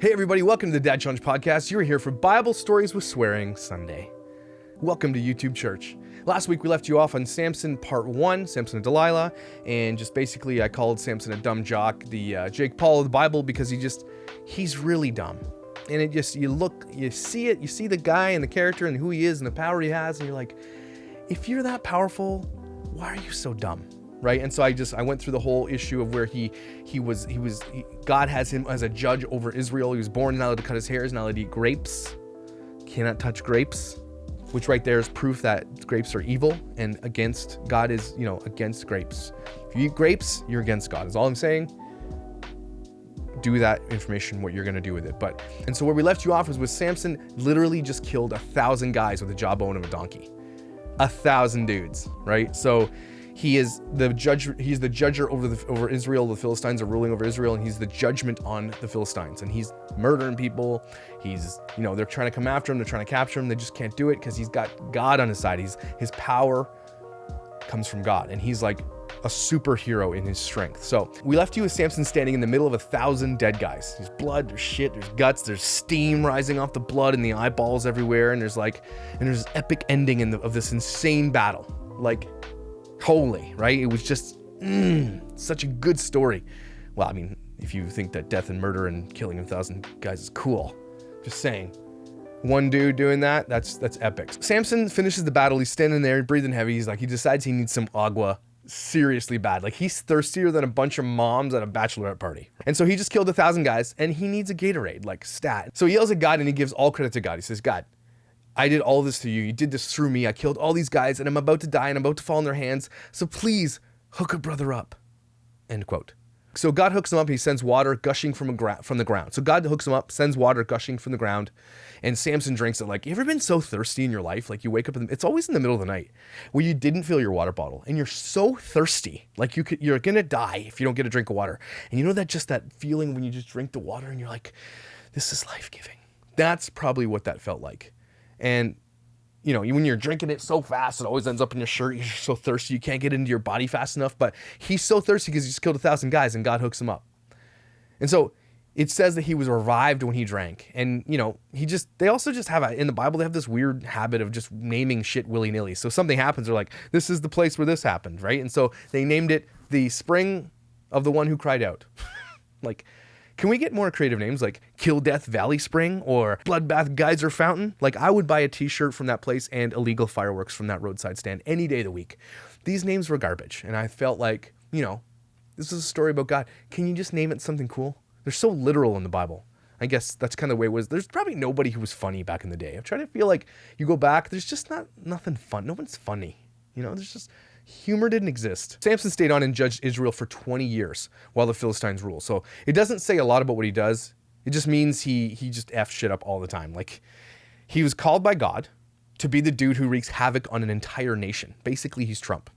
Hey everybody, welcome to the Dad Challenge Podcast. You're here for Bible Stories with Swearing Sunday. Welcome to YouTube Church. Last week we left you off on Samson Part 1, Samson and Delilah, and just basically I called Samson a dumb jock, the Jake Paul of the Bible, because he's really dumb. And it just, you see the guy and the character and who he is and the power he has, and you're like, if you're that powerful, why are you so dumb? Right? And so I went through the whole issue of where God has him as a judge over Israel. He was born not allowed to cut his hair, he's not allowed to eat grapes, cannot touch grapes, which right there is proof that grapes are evil and against God is, against grapes. If you eat grapes, you're against God, is all I'm saying. Do that information what you're going to do with it. And so where we left you off was with Samson literally just killed 1,000 guys with a jawbone of a donkey. 1,000 dudes, right? So he is the judge. He's the judger over Israel. The Philistines are ruling over Israel, and he's the judgment on the Philistines. And he's murdering people. He's, they're trying to come after him. They're trying to capture him. They just can't do it because he's got God on his side. His power comes from God, and he's like a superhero in his strength. So we left you with Samson standing in the middle of 1,000 dead guys. There's blood, there's shit, there's guts, there's steam rising off the blood and the eyeballs everywhere, and there's epic ending of this insane battle. Like, holy, right? It was just such a good story. Well, I mean, if you think that death and murder and killing 1,000 guys is cool, just saying. One dude doing that's epic. Samson finishes the battle. He's standing there, breathing heavy. He decides he needs some agua seriously bad. Like, he's thirstier than a bunch of moms at a bachelorette party. And so he just killed 1,000 guys, and he needs a Gatorade, like stat. So he yells at God, and he gives all credit to God. He says, God, I did all this to you. You did this through me. I killed all these guys, and I'm about to die, and I'm about to fall in their hands. So please hook a brother up. End quote. So God hooks him up. He sends water gushing from the ground. So God hooks him up, sends water gushing from the ground, and Samson drinks it. Like, you ever been so thirsty in your life? Like, you wake up, it's always in the middle of the night where you didn't fill your water bottle, and you're so thirsty. Like, you're gonna die if you don't get a drink of water. And you know that feeling when you just drink the water and you're like, this is life-giving. That's probably what that felt like. And when you're drinking it so fast, it always ends up in your shirt. You're so thirsty, you can't get into your body fast enough. But he's so thirsty because he just killed 1,000 guys, and God hooks him up. And so it says that he was revived when he drank. And, they also just have in the Bible, they have this weird habit of just naming shit willy-nilly. So something happens, they're like, this is the place where this happened, right? And so they named it the Spring of the One Who Cried Out. Like, can we get more creative names like Kill Death Valley Spring or Bloodbath Geyser Fountain? Like, I would buy a t-shirt from that place and illegal fireworks from that roadside stand any day of the week. These names were garbage. And I felt like, this is a story about God. Can you just name it something cool? They're so literal in the Bible. I guess that's kind of the way it was. There's probably nobody who was funny back in the day. I'm trying to feel like you go back, there's just nothing fun. No one's funny. There's just... humor didn't exist. Samson stayed on and judged Israel for 20 years while the Philistines ruled. So it doesn't say a lot about what he does. It just means he just F shit up all the time. Like, he was called by God to be the dude who wreaks havoc on an entire nation. Basically, he's Trump,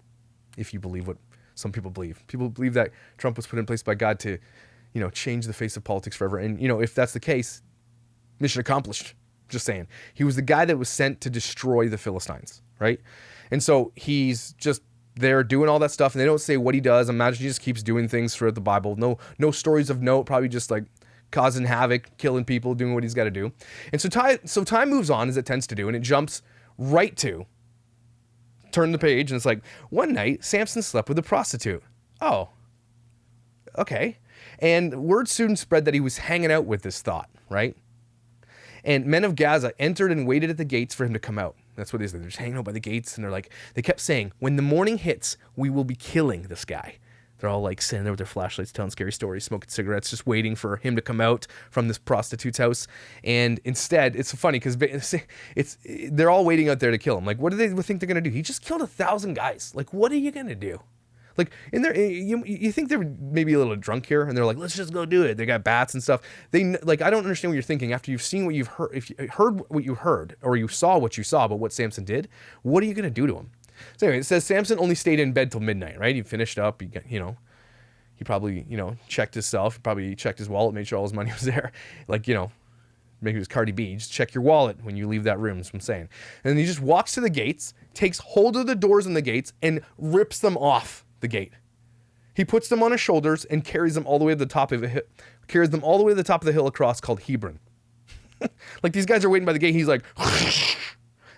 if you believe what some people believe. People believe that Trump was put in place by God to, change the face of politics forever. And, if that's the case, mission accomplished. Just saying. He was the guy that was sent to destroy the Philistines, right? And so he's just there doing all that stuff, and they don't say what he does. Imagine he just keeps doing things throughout the Bible. No stories of note, probably just like causing havoc, killing people, doing what he's got to do. And so time moves on, as it tends to do, and it jumps right to turn the page, and it's like, one night Samson slept with a prostitute. Oh, okay. And word soon spread that he was hanging out with this thought, right? And men of Gaza entered and waited at the gates for him to come out. That's what it is. They're just hanging out by the gates, and they kept saying, when the morning hits, we will be killing this guy. They're all like sitting there with their flashlights, telling scary stories, smoking cigarettes, just waiting for him to come out from this prostitute's house. And instead, it's funny because they're all waiting out there to kill him. Like, what do they think they're going to do? He just killed 1,000 guys. Like, what are you going to do? Like, in there, you think they're maybe a little drunk here, and they're like, let's just go do it. They got bats and stuff. I don't understand what you're thinking after you've seen what you've heard. If you heard what you heard, or you saw what you saw about what Samson did, what are you going to do to him? So anyway, it says Samson only stayed in bed till midnight, right? He finished up, he probably, checked himself, probably checked his wallet, made sure all his money was there. Like, maybe it was Cardi B. Just check your wallet when you leave that room, is what I'm saying. And then he just walks to the gates, takes hold of the doors and the gates, and rips them off the gate. He puts them on his shoulders and carries them all the way to the top of it. carries them all the way to the top of the hill across called Hebron. Like these guys are waiting by the gate. He's like,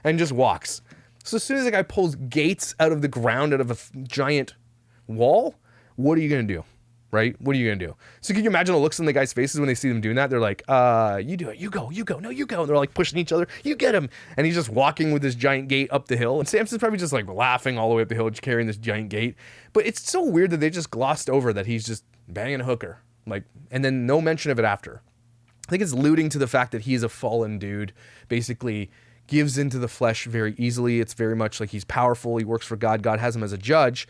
and just walks. So as soon as the guy pulls gates out of the ground, out of a giant wall, what are you going to do? Right? What are you going to do? So can you imagine the looks on the guys' faces when they see them doing that? They're like, you do it. You go. No, you go. And they're like pushing each other. You get him. And he's just walking with this giant gate up the hill. And Samson's probably just like laughing all the way up the hill, just carrying this giant gate. But it's so weird that they just glossed over that he's just banging a hooker. Like, and then no mention of it after. I think it's alluding to the fact that he's a fallen dude, basically gives into the flesh very easily. It's very much like he's powerful. He works for God. God has him as a judge.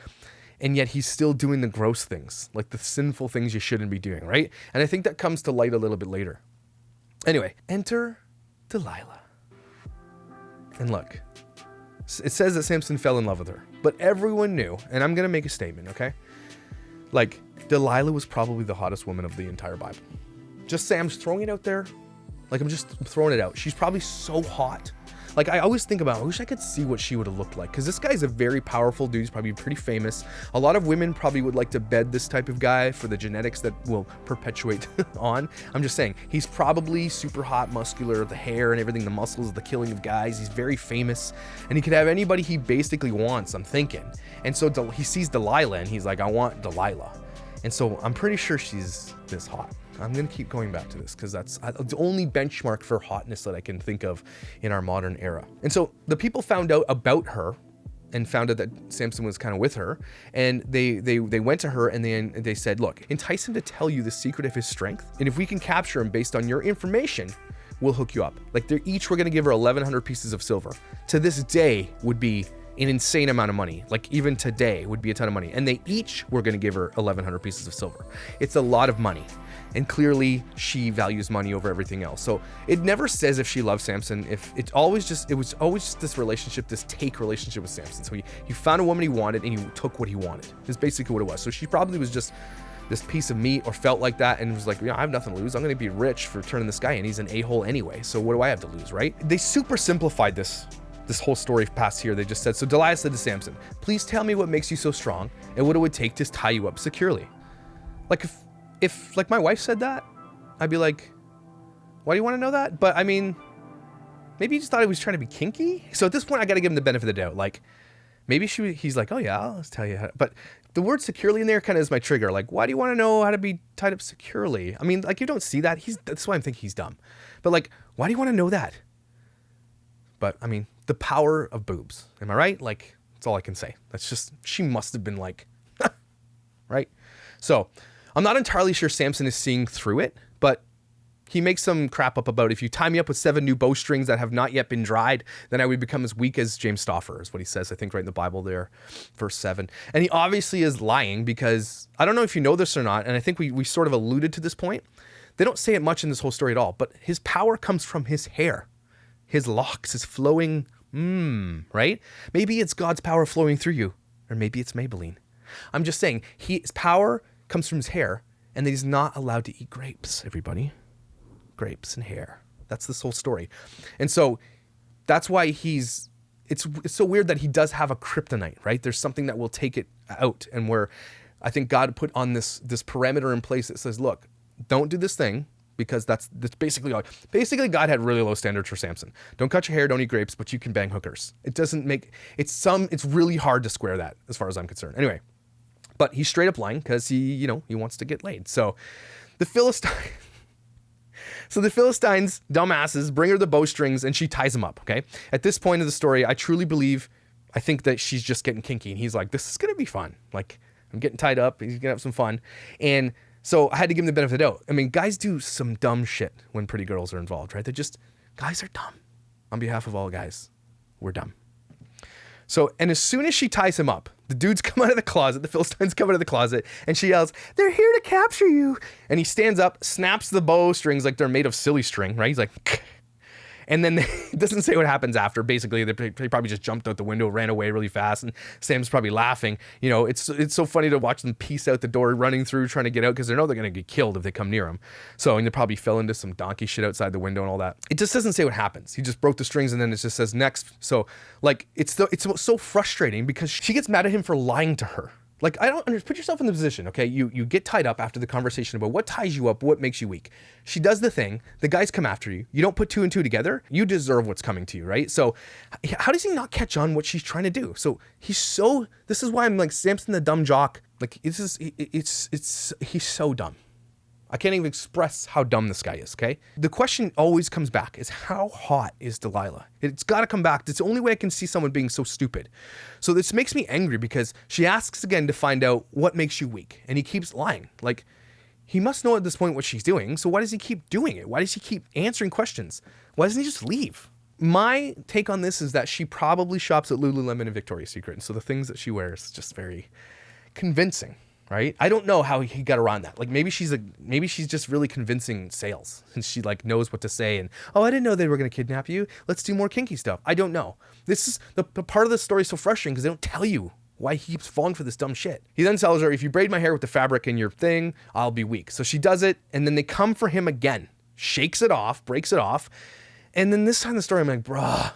And yet he's still doing the gross things, like the sinful things you shouldn't be doing, right? And I think that comes to light a little bit later. Anyway, enter Delilah. And look, it says that Samson fell in love with her, but everyone knew, and I'm going to make a statement, okay? Like, Delilah was probably the hottest woman of the entire Bible. Just Sam's throwing it out there. Like, I'm just throwing it out. She's probably so hot. Like, I always think about, I wish I could see what she would have looked like. Because this guy's a very powerful dude. He's probably pretty famous. A lot of women probably would like to bed this type of guy for the genetics that will perpetuate on. I'm just saying, he's probably super hot, muscular, the hair and everything, the muscles, the killing of guys. He's very famous. And he could have anybody he basically wants, I'm thinking. And so he sees Delilah and he's like, I want Delilah. And so I'm pretty sure she's this hot. I'm going to keep going back to this because that's the only benchmark for hotness that I can think of in our modern era. And so the people found out about her and found out that Samson was kind of with her. And they went to her and they said, look, entice him to tell you the secret of his strength. And if we can capture him based on your information, we'll hook you up. Like they're each, we're going to give her 1,100 pieces of silver. To this day would be an insane amount of money. Like even today would be a ton of money. And they each were going to give her 1,100 pieces of silver. It's a lot of money. And clearly she values money over everything else. So it never says if she loves Samson. It was always just this relationship, this take relationship with Samson. So he found a woman he wanted and he took what he wanted. Is basically what it was. So she probably was just this piece of meat or felt like that and was like, I have nothing to lose. I'm going to be rich for turning this guy in. He's an a-hole anyway. So what do I have to lose, right? They super simplified this whole story past here. They just said, so Delilah said to Samson, please tell me what makes you so strong and what it would take to tie you up securely. Like if like my wife said that, I'd be like, why do you want to know that? But I mean, maybe he just thought he was trying to be kinky. So at this point, I got to give him the benefit of the doubt. Like maybe he's like, oh yeah, I'll tell you how. But the word securely in there kind of is my trigger. Like, why do you want to know how to be tied up securely? I mean, like you don't see that. That's why I'm thinking he's dumb. But like, why do you want to know that? But I mean, the power of boobs. Am I right? Like, that's all I can say. That's just, she must have been like, right? So I'm not entirely sure Samson is seeing through it, but he makes some crap up about if you tie me up with 7 new bowstrings that have not yet been dried, then I would become as weak as James Stauffer, is what he says, I think, right in the Bible there, verse 7. And he obviously is lying because, I don't know if you know this or not, and I think we sort of alluded to this point. They don't say it much in this whole story at all, but his power comes from his hair, his locks, his flowing, right? Maybe it's God's power flowing through you, or maybe it's Maybelline. I'm just saying, his power comes from his hair, and that he's not allowed to eat grapes, everybody. Grapes and hair. That's this whole story. And so that's why it's so weird that he does have a kryptonite, right? There's something that will take it out, and where I think God put on this parameter in place that says, look, don't do this thing, because that's basically all. Basically, God had really low standards for Samson. Don't cut your hair, don't eat grapes, but you can bang hookers. It doesn't make, it's really hard to square that as far as I'm concerned. Anyway, but he's straight up lying because he wants to get laid. So the Philistines, dumbasses, bring her the bowstrings and she ties him up, okay? At this point of the story, I think that she's just getting kinky, and he's like, this is going to be fun. Like, I'm getting tied up, he's going to have some fun. And so I had to give him the benefit of the doubt. I mean, guys do some dumb shit when pretty girls are involved, right? Guys are dumb. On behalf of all guys, we're dumb. So, and as soon as she ties him up, the dudes come out of the closet, the Philistines come out of the closet, and she yells, they're here to capture you. And he stands up, snaps the bowstrings like they're made of silly string, right? He's like, and then it doesn't say what happens after. Basically, they probably just jumped out the window, ran away really fast, and Sam's probably laughing. You know, it's so funny to watch them piece out the door, running through, trying to get out, because they know they're going to get killed if they come near him. So, and they probably fell into some donkey shit outside the window and all that. It just doesn't say what happens. He just broke the strings, and then it just says next. So, like, it's so frustrating because she gets mad at him for lying to her. Like, I don't put yourself in the position, okay? You get tied up after the conversation about what ties you up, what makes you weak. She does the thing. The guys come after you. You don't put two and two together. You deserve what's coming to you, right? So how does he not catch on what she's trying to do? So this is why I'm like Samson the dumb jock. Like, he's so dumb. I can't even express how dumb this guy is, okay? The question always comes back is, how hot is Delilah? It's got to come back. It's the only way I can see someone being so stupid. So this makes me angry because she asks again to find out what makes you weak. And he keeps lying. Like, he must know at this point what she's doing. So why does he keep doing it? Why does he keep answering questions? Why doesn't he just leave? My take on this is that she probably shops at Lululemon and Victoria's Secret. And so the things that she wears is just very convincing. Right? I don't know how he got around that. Like, maybe she's just really convincing sales and she like knows what to say and, oh, I didn't know they were going to kidnap you. Let's do more kinky stuff. I don't know. This is the part of the story is so frustrating because they don't tell you why he keeps falling for this dumb shit. He then tells her, if you braid my hair with the fabric in your thing, I'll be weak. So she does it. And then they come for him again, shakes it off, breaks it off. And then this time in the story, I'm like, bruh,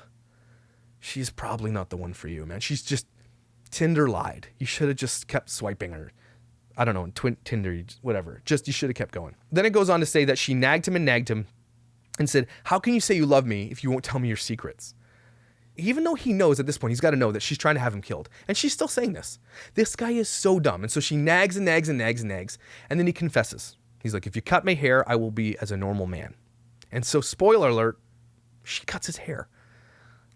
she's probably not the one for you, man. She's just Tinder lied. You should have just kept swiping her. I don't know, Tinder, whatever. Just, you should have kept going. Then it goes on to say that she nagged him and said, how can you say you love me if you won't tell me your secrets? Even though he knows at this point, he's got to know that she's trying to have him killed. And she's still saying this. This guy is so dumb. And so she nags and nags and nags and nags. And then he confesses. He's like, if you cut my hair, I will be as a normal man. And so, spoiler alert, she cuts his hair.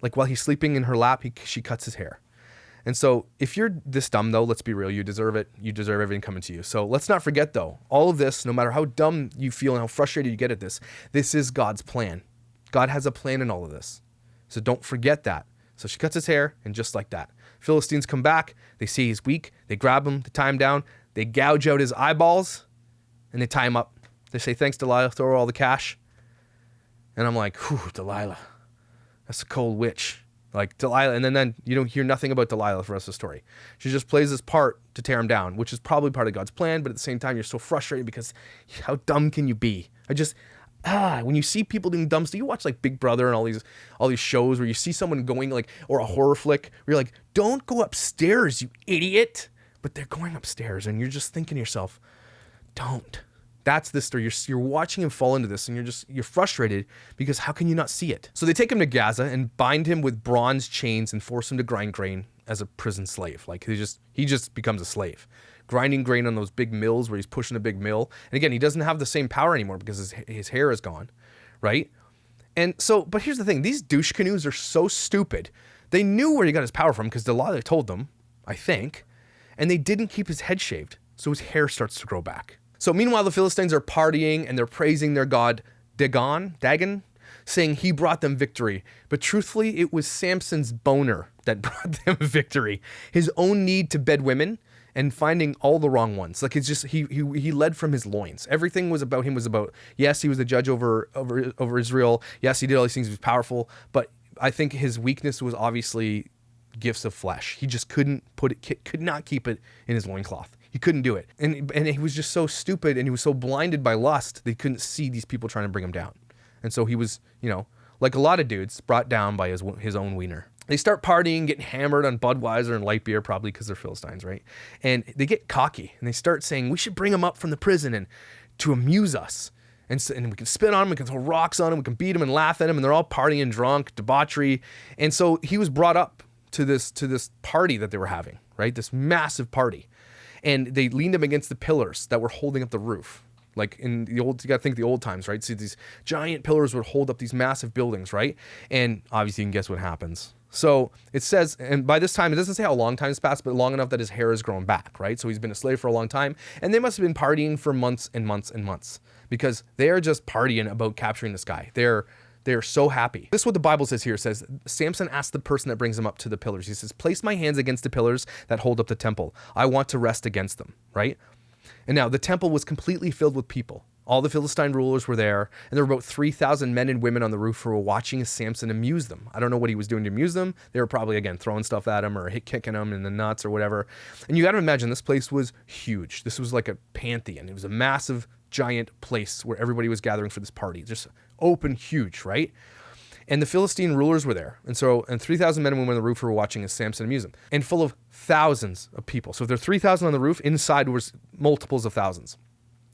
Like, while he's sleeping in her lap, she cuts his hair. And so if you're this dumb, though, let's be real, you deserve it. You deserve everything coming to you. So let's not forget, though, all of this, no matter how dumb you feel and how frustrated you get at this is God's plan. God has a plan in all of this. So don't forget that. So she cuts his hair, and just like that, Philistines come back. They see he's weak. They grab him, they tie him down. They gouge out his eyeballs, and they tie him up. They say, thanks, Delilah, throw her all the cash. And I'm like, whew, Delilah, that's a cold witch. Like, Delilah, and then you don't hear nothing about Delilah for the rest of the story. She just plays this part to tear him down, which is probably part of God's plan, but at the same time, you're so frustrated because how dumb can you be? When you see people doing dumb stuff, you watch like Big Brother and all these shows where you see someone going like, or a horror flick, where you're like, don't go upstairs, you idiot. But they're going upstairs, and you're just thinking to yourself, don't. That's the story. You're watching him fall into this, and you're frustrated because how can you not see it? So they take him to Gaza and bind him with bronze chains and force him to grind grain as a prison slave. Like, he just becomes a slave, grinding grain on those big mills where he's pushing a big mill. And again, he doesn't have the same power anymore because his hair is gone, right? And so, but here's the thing: these douche canoes are so stupid. They knew where he got his power from because Delilah told them, I think, and they didn't keep his head shaved, so his hair starts to grow back. So meanwhile, the Philistines are partying and they're praising their god Dagon, saying he brought them victory. But truthfully, it was Samson's boner that brought them victory. His own need to bed women and finding all the wrong ones. Like, it's just, he led from his loins. Everything was about him yes, he was the judge over Israel. Yes, he did all these things. He was powerful. But I think his weakness was obviously gifts of flesh. He just could not keep it in his loincloth. He couldn't do it. And he was just so stupid, and he was so blinded by lust that he couldn't see these people trying to bring him down. And so he was, like a lot of dudes, brought down by his own wiener. They start partying, getting hammered on Budweiser and light beer, probably because they're Philistines, right? And they get cocky, and they start saying, we should bring him up from the prison and to amuse us. And we can spit on him, we can throw rocks on him, we can beat him and laugh at him, and they're all partying, drunk, debauchery. And so he was brought up to this party that they were having, right? This massive party. And they leaned him against the pillars that were holding up the roof. Like in the old, you gotta think the old times, right? See, these giant pillars would hold up these massive buildings, right? And obviously you can guess what happens. So it says, and by this time, it doesn't say how long time's passed, but long enough that his hair has grown back, right? So he's been a slave for a long time, and they must have been partying for months and months and months because they are just partying about capturing this guy. They're so happy. This is what the Bible says here. It says, Samson asked the person that brings him up to the pillars. He says, place my hands against the pillars that hold up the temple. I want to rest against them, right? And now the temple was completely filled with people. All the Philistine rulers were there, and there were about 3,000 men and women on the roof who were watching Samson amuse them. I don't know what he was doing to amuse them. They were probably, again, throwing stuff at him or kicking him in the nuts or whatever. And you got to imagine this place was huge. This was like a pantheon. It was a massive, giant place where everybody was gathering for this party. Just open, huge, right? And the Philistine rulers were there. And 3,000 men and women on the roof were watching as Samson amused them. And full of thousands of people. So if there are 3,000 on the roof, inside was multiples of thousands.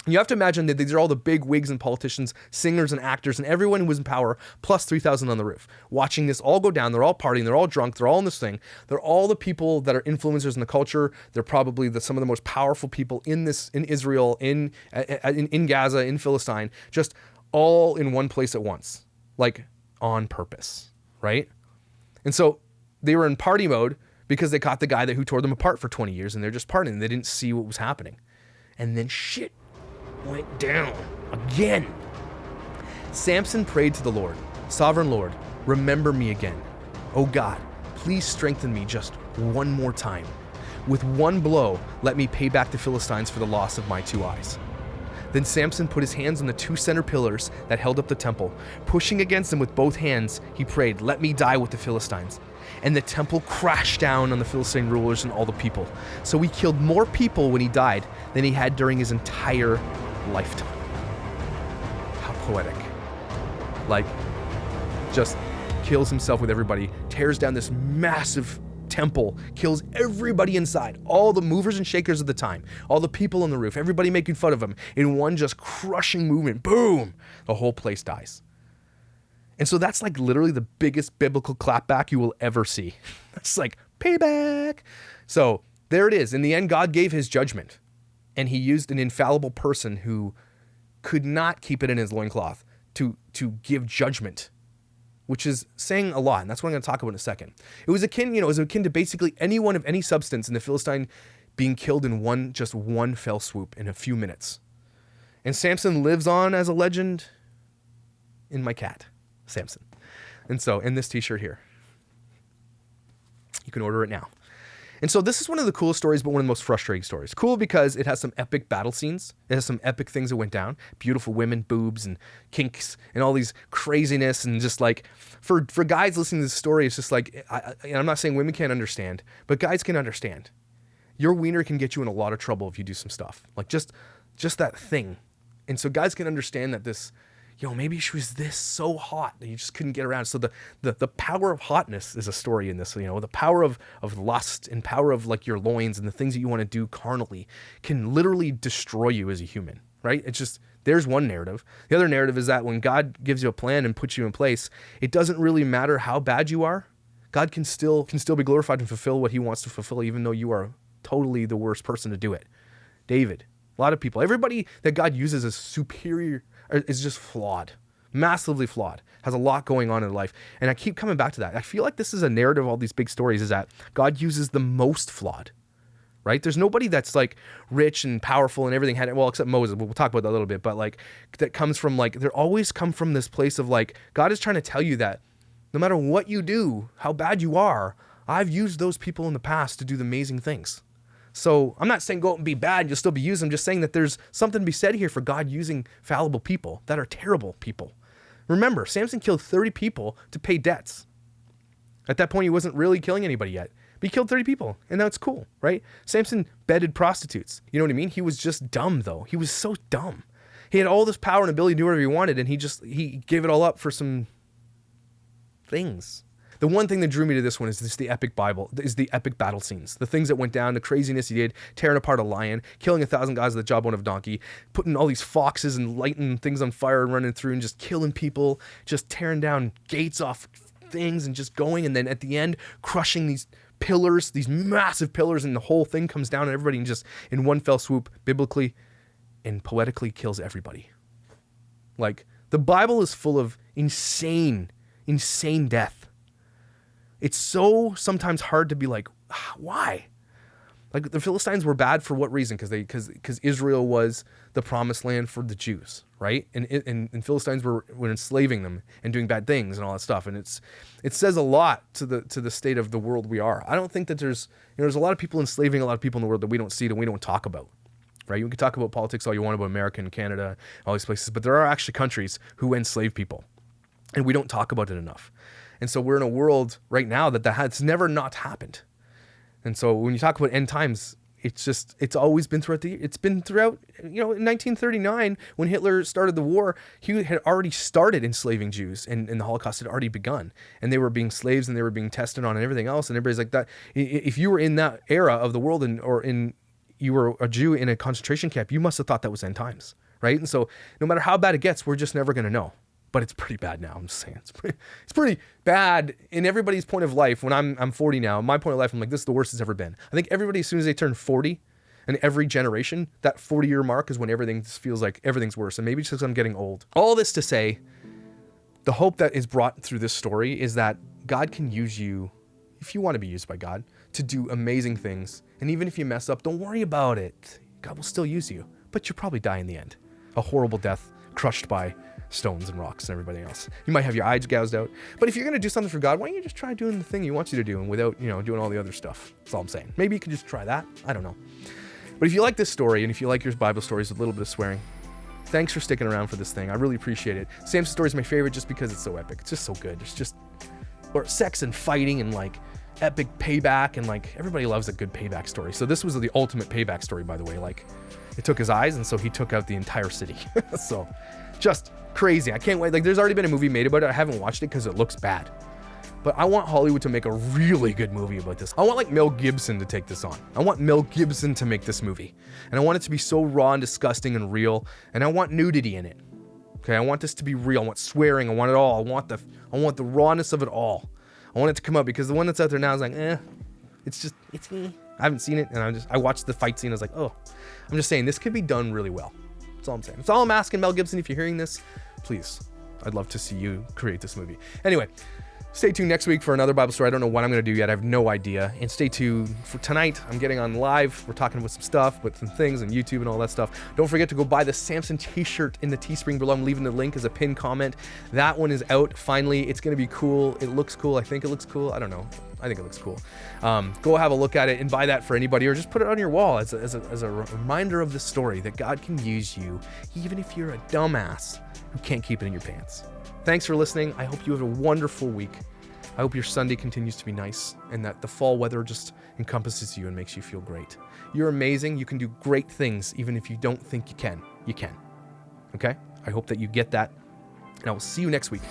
You have to imagine that these are all the big wigs and politicians, singers and actors, and everyone who was in power, plus 3,000 on the roof, watching this all go down. They're all partying. They're all drunk. They're all in this thing. They're all the people that are influencers in the culture. They're probably some of the most powerful people in Israel, in Gaza, in Philistine, just all in one place at once, like on purpose, right? And so they were in party mode because they caught the guy who tore them apart for 20 years, and they're just partying. They didn't see what was happening. And then shit went down again. Samson prayed to the Lord, "Sovereign Lord, remember me again. Oh God, please strengthen me just one more time. With one blow, let me pay back the Philistines for the loss of my 2 eyes." Then Samson put his hands on the 2 center pillars that held up the temple. Pushing against them with both hands, he prayed, "Let me die with the Philistines." And the temple crashed down on the Philistine rulers and all the people. So he killed more people when he died than he had during his entire lifetime. How poetic. Like, just kills himself with everybody, tears down this massive temple, kills everybody inside, all the movers and shakers of the time, all the people on the roof, everybody making fun of him in one just crushing movement. Boom! The whole place dies. And so that's like literally the biggest biblical clapback you will ever see. It's like payback. So there it is. In the end, God gave his judgment, and he used an infallible person who could not keep it in his loincloth to give judgment, which is saying a lot. And that's what I'm going to talk about in a second. It was akin to basically anyone of any substance in the Philistine being killed in one fell swoop in a few minutes. And Samson lives on as a legend in my cat, Samson. And so in this t-shirt here, you can order it now. And so this is one of the coolest stories, but one of the most frustrating stories. Cool because it has some epic battle scenes. It has some epic things that went down. Beautiful women, boobs, and kinks, and all these craziness. And just like, for guys listening to this story, it's just like, and I'm not saying women can't understand, but guys can understand. Your wiener can get you in a lot of trouble if you do some stuff. Like just that thing. And so guys can understand that this, maybe she was this so hot that you just couldn't get around. So the power of hotness is a story in this, the power of lust and power of like your loins and the things that you want to do carnally can literally destroy you as a human, right? It's just, there's one narrative. The other narrative is that when God gives you a plan and puts you in place, it doesn't really matter how bad you are. God can still be glorified and fulfill what he wants to fulfill, even though you are totally the worst person to do it. David, a lot of people, everybody that God uses as superior is just flawed, massively flawed, has a lot going on in their life. And I keep coming back to that. I feel like this is a narrative of all these big stories, is that God uses the most flawed, right? There's nobody that's like rich and powerful and everything well, except Moses. We'll talk about that a little bit, but like that comes from like, they always come from this place of like, God is trying to tell you that no matter what you do, how bad you are, I've used those people in the past to do the amazing things. So I'm not saying go out and be bad and you'll still be used. I'm just saying that there's something to be said here for God using fallible people that are terrible people. Remember, Samson killed 30 people to pay debts. At that point, he wasn't really killing anybody yet. But he killed 30 people, and that's cool, right? Samson bedded prostitutes. You know what I mean? He was just dumb, though. He was so dumb. He had all this power and ability to do whatever he wanted, and he gave it all up for some things. The one thing that drew me to this one is the epic battle scenes. The things that went down, the craziness he did, tearing apart a lion, killing 1,000 guys with the jawbone of a donkey, putting all these foxes and lighting things on fire and running through and just killing people, just tearing down gates off things and just going. And then at the end, crushing these pillars, these massive pillars, and the whole thing comes down and everybody just in one fell swoop, biblically and poetically kills everybody. Like, the Bible is full of insane death. It's so sometimes hard to be like, why? Like, the Philistines were bad for what reason? Because Israel was the promised land for the Jews, right? And Philistines were enslaving them and doing bad things and all that stuff. And it says a lot to the state of the world we are. I don't think that there's a lot of people enslaving a lot of people in the world that we don't see, that we don't talk about, right? You can talk about politics all you want about America and Canada, all these places, but there are actually countries who enslave people, and we don't talk about it enough. And so we're in a world right now that has never not happened. And so when you talk about end times, it's always been it's been throughout, in 1939, when Hitler started the war, he had already started enslaving Jews, and the Holocaust had already begun, and they were being slaves, and they were being tested on and everything else. And everybody's like that. If you were in that era of the world, you were a Jew in a concentration camp, you must have thought that was end times, right? And so no matter how bad it gets, we're just never going to know. But it's pretty bad now. I'm just saying, it's pretty bad in everybody's point of life. When I'm 40 now, my point of life, I'm like, this is the worst it's ever been. I think everybody, as soon as they turn 40, and every generation, that 40-year mark is when everything just feels like everything's worse. And maybe it's because I'm getting old. All this to say, the hope that is brought through this story is that God can use you, if you want to be used by God, to do amazing things. And even if you mess up, don't worry about it. God will still use you, but you'll probably die in the end. A horrible death, crushed by stones and rocks and everybody else. You might have your eyes gouged out, but if you're going to do something for God, why don't you just try doing the thing he wants you to do, and without, doing all the other stuff. That's all I'm saying. Maybe you could just try that. I don't know. But if you like this story, and if you like your Bible stories with a little bit of swearing, thanks for sticking around for this thing. I really appreciate it. Samson's story is my favorite just because it's so epic. It's just so good. It's just, or sex and fighting and like epic payback, and like everybody loves a good payback story. So this was the ultimate payback story, by the way. Like, it took his eyes, and so he took out the entire city. So just crazy. I can't wait. Like, there's already been a movie made about it. I haven't watched it because it looks bad. But I want Hollywood to make a really good movie about this. I want like Mel Gibson to take this on. I want Mel Gibson to make this movie. And I want it to be so raw and disgusting and real. And I want nudity in it. Okay, I want this to be real. I want swearing. I want it all. I want the rawness of it all. I want it to come out, because the one that's out there now is like, it's me. I haven't seen it, and I watched the fight scene. I was like, oh, I'm just saying this could be done really well. That's all I'm saying. That's all I'm asking. Mel Gibson, if you're hearing this, please, I'd love to see you create this movie. Anyway, stay tuned next week for another Bible story. I don't know what I'm going to do yet. I have no idea. And stay tuned for tonight. I'm getting on live. We're talking about some stuff, with some things and YouTube and all that stuff. Don't forget to go buy the Samson t-shirt in the Teespring below. I'm leaving the link as a pinned comment. That one is out finally. It's going to be cool. It looks cool. I think it looks cool. I don't know. I think it looks cool. Go have a look at it and buy that for anybody, or just put it on your wall as a reminder of the story that God can use you, even if you're a dumbass who can't keep it in your pants. Thanks for listening. I hope you have a wonderful week. I hope your Sunday continues to be nice, and that the fall weather just encompasses you and makes you feel great. You're amazing. You can do great things, even if you don't think you can. You can. Okay? I hope that you get that, and I will see you next week.